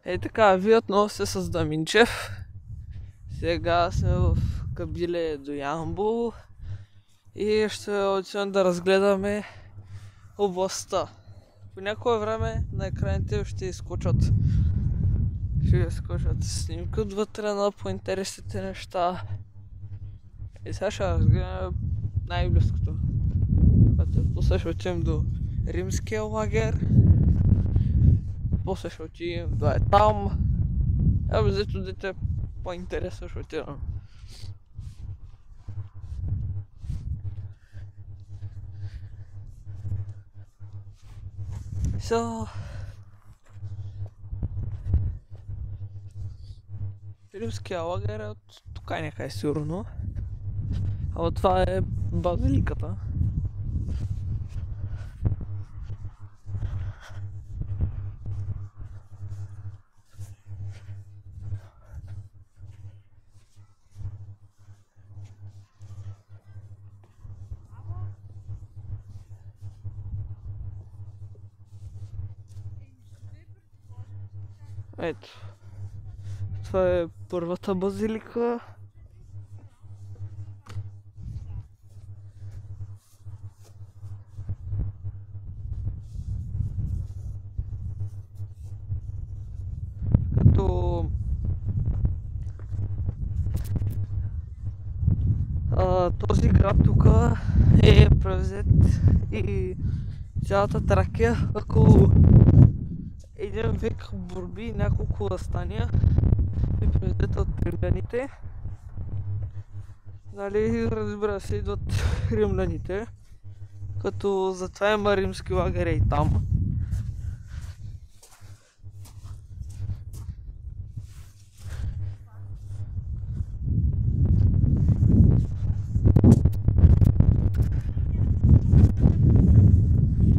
Ей така, вие отново сте с Даминчев. Сега сме в Кабиле до Ямбол и ще отидем да разгледаме областта. По някое време на екраните ще изскочат снимки отвътре на по-интересните неща. И сега ще разгледаме най-близкото. После ще отидем до римския лагер. После ще отидем до там. Взето дете по-интересно ще отидем. Римския лагер е от тук някъде сигурно. А това е базиликата. Ето. Това е първата базилика. Като този град тук е превзет и цялата Тракия около един век борби и няколко въстания е превзета от римляните. Нали, разбира се, идват римляните, като затова има римски лагери и там.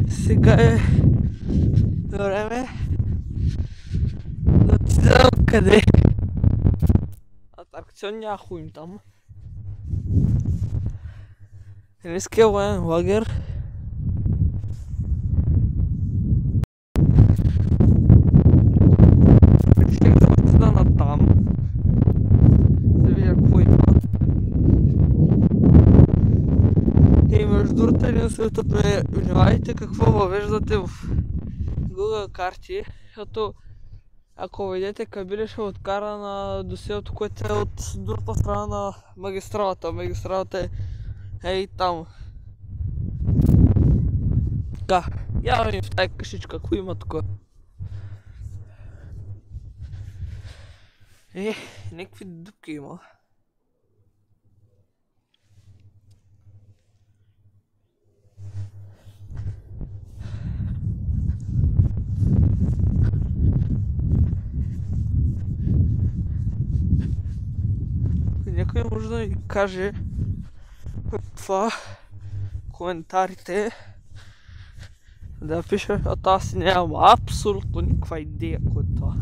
Сега е време да отидем къде? Атракцион някой им там. Римския военен лагер. Реших да отида на там. Да видя какво има. И между другото един съветът ме внимавайте какво въвеждате в Google карти, защото ако видите Кабиле ще откара на доселото, което е от другата страна на магистралата. Магистралата е там. Така, я видим в тази къщичка, какво има тук. Някакви дупки има. Някой може да ми каже това коментарите, да пише, а аз нямам абсолютно никаква идея кое е това.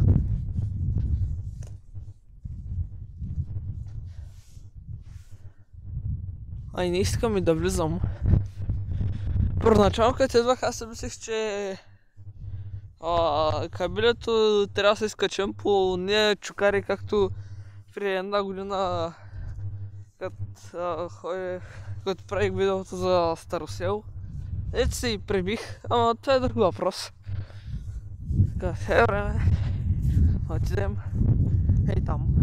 Ай, не искам и да влизам. Първоначално като идвах, аз си мислех, че Кабилето трябва да се изкачим по нея чукари, както преди една година, като правих видеото за Старосел. Ето се и пребих, ама това е друг въпрос. Така, сега е време. Отидем. Ей там.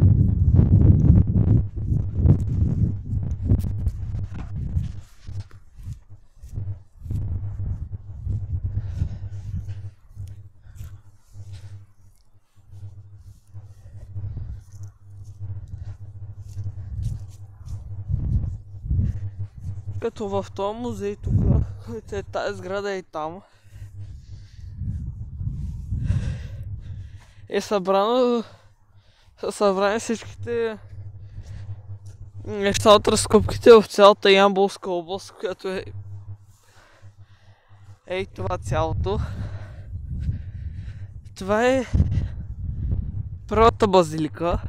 Като в този музей тук, който е тази сграда и там, е събрани всичките неща от разкопките в цялата Ямболска област, която е това цялото. Това е първата базилика.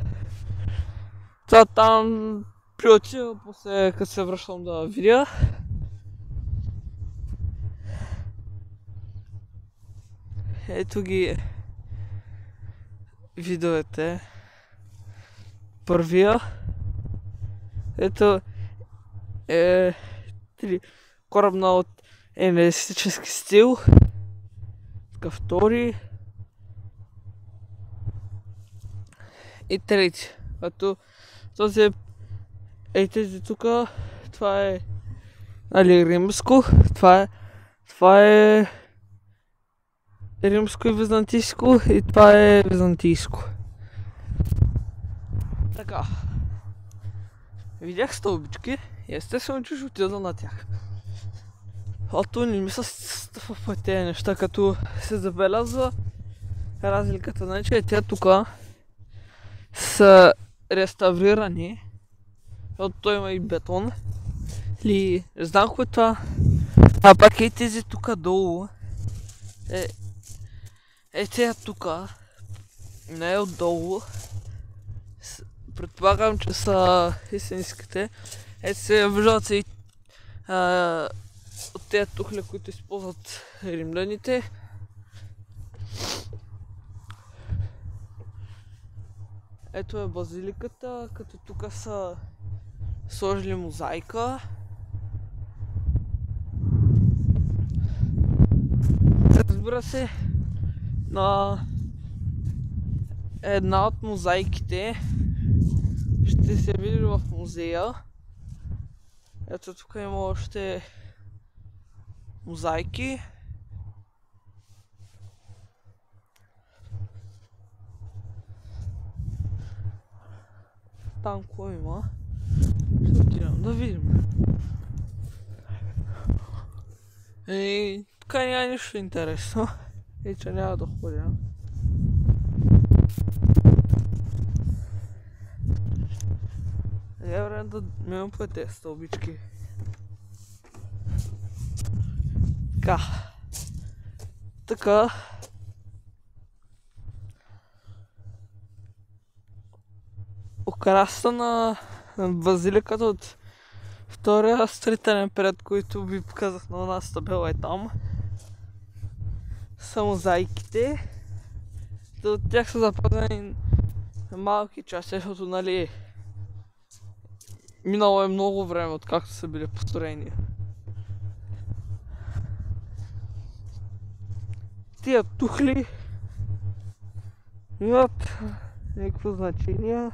Това там приотива, после като се връщам да видя. Ето ги видовете. Първия, ето е корабна от енергетически стил. Така втори и трети. Като този тези тука, това е римско, това е римско и византийско и това е византийско. Така. Видях стълбички и естествено, че ще отида на тях. Ото не ми се стъпва по тези неща, като се забелязва разликата. Значи те тука са реставрирани, защото той има и бетон. Или не знам кое това. А пак и тези тука долу. Тези тука. Не отдолу. Предполагам, че са истинските. Се виждат и от тези тухли, които използват римляните. Ето е базиликата, като тук са сложили мозайка. Разбира се, на една от мозайките ще се види в музея. Ето тук има още мозайки. Там какво има? Ще отидем да видим. И тук няма нищо интересно. И че няма да ходя. Е време да минем по тези стълбички. Така. Украса на базиликата от втория строителен период, който ви показах на нас табела е там. Са мозайките. От тях са запазени малки части, защото нали минало е много време откакто са били построени. Тия тухли имат някакво значение.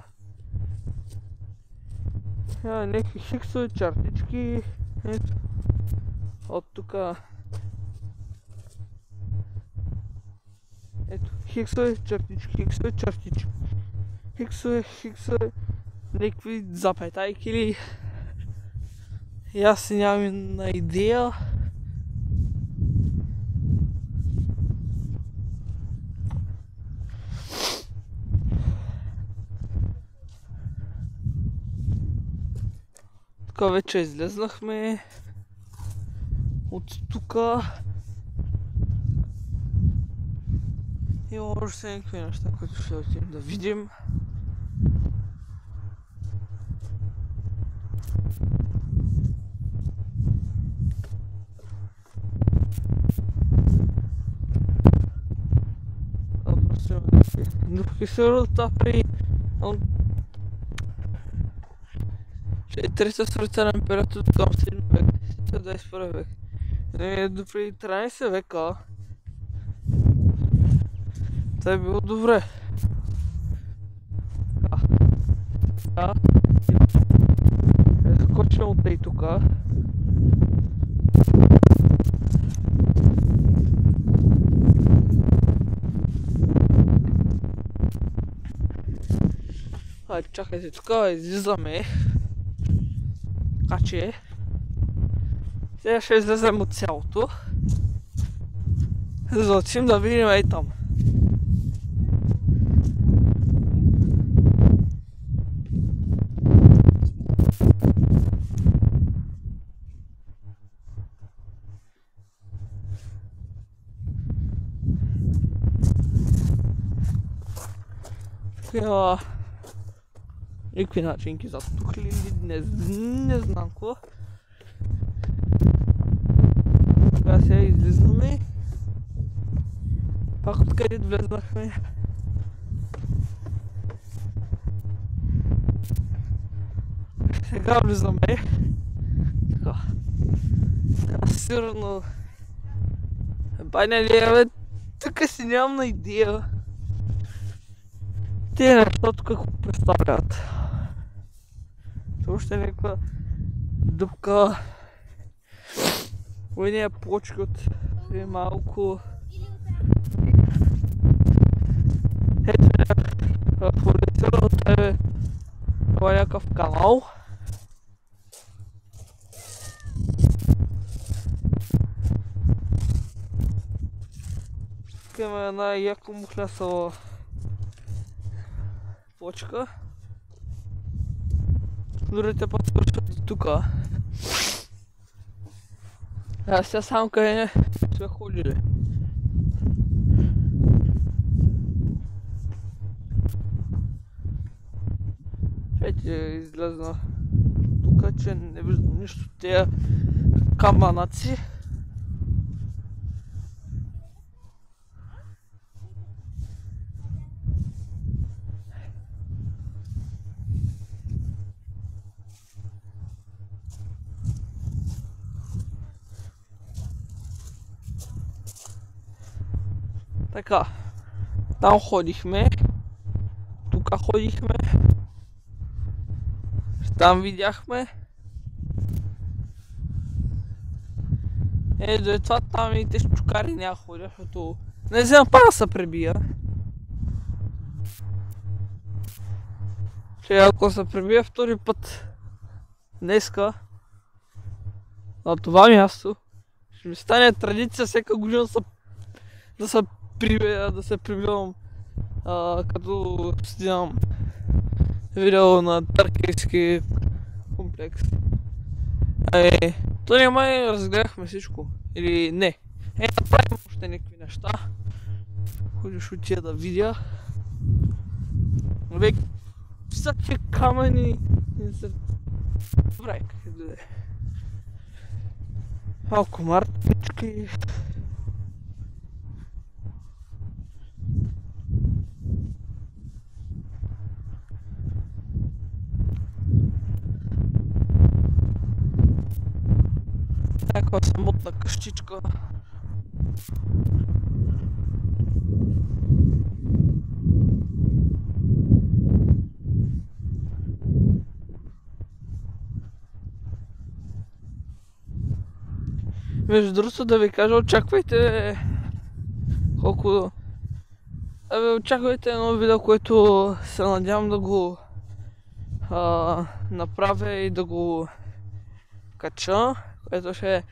Някакви хиксови чартички. От тука. Ето, хиксови чартички. Хиксови, някакви запетайки или... И аз си нямам на идея. Тука вече излезнахме от тука. Има още някакви неща, които ще отидем да видим. Докато се родата при 300 строителен период от към 7 век, 21 век. Допреди 13 века. Това е било добре. Скочим от тъй тука. Чакайте, тук излизаме. Така че сега ще излезем от цялото. За да отидем да видим и там. Никакви начинки за тухли, не знам какво. Сега сега излизаме. Пак откъде влезнахме. сега влизаме. Така. Аз сигурно... Баня ли е, бе? Тук си нямам на идея. Те неща тук какво представляват. Това ще е някаква дупка. Уния почки от малко. Ето някакъв ориентира от тебе. Това е някакъв канал. Тук има една яко мухлясала почка. Дорите път свършват до тука. А сега само къде не сме ходили. Ето излезна тука, че не виждам нищо от тези камънаци. Така, там ходихме, тук ходихме, там видяхме. До това там и те чукари няма ходя, защото не знам па да се пребия. Че ако се пребия втори път днеска на това място, ще ми стане традиция всяка година да се прибивам като снимам видео на Таркейски комплекс. То не май разгледахме всичко. Или не. Направим още някакви неща. Ходиш от тия да видя. Бе, всякакви камъни. Добре, как да е. Малко мартички. Някаква самотна къщичка. Между другото да ви кажа, очаквайте колко... очаквайте едно видео, което се надявам да го направя и да го кача, което ще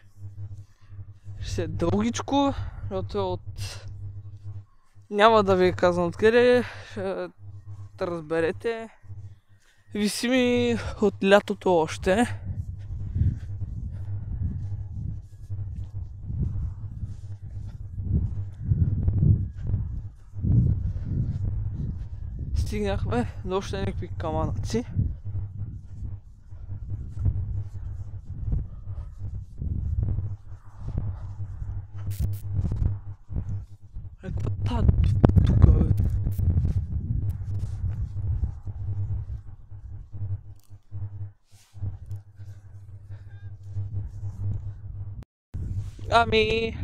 е дългичко, защото от... Няма да ви казвам откъде, ще да разберете. Виси ми от лятото още. Стигнахме до още някакви камънаци. Каква тука, бе? Ами...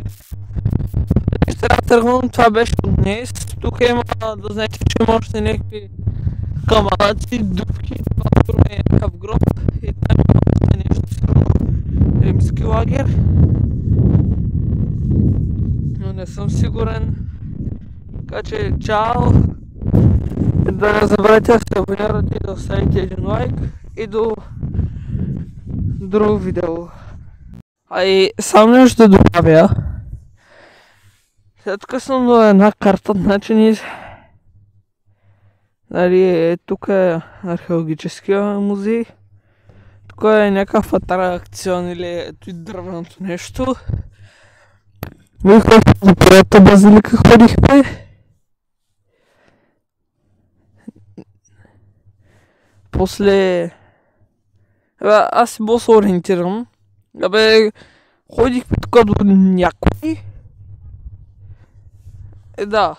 ще трябва да тръгвам, това беше от днес. Тук има, да знаете, че има още някакви камънаци, дупки, това е някакъв гроб и там има още нещо, сигурно римски лагер. Но не съм сигурен. Така че, чао! Да не забравяйте да се абонирате и да оставите един лайк и до друго видео. А и само нещо да добавя. След като съм до една карта, значи нали, тук е археологическия музей. Тук е някакъв атракцион или ето и дървеното нещо. Вихме до първата базилика ходихме. После... аз си бил се ориентирам. Ходихме тук до някой. Да.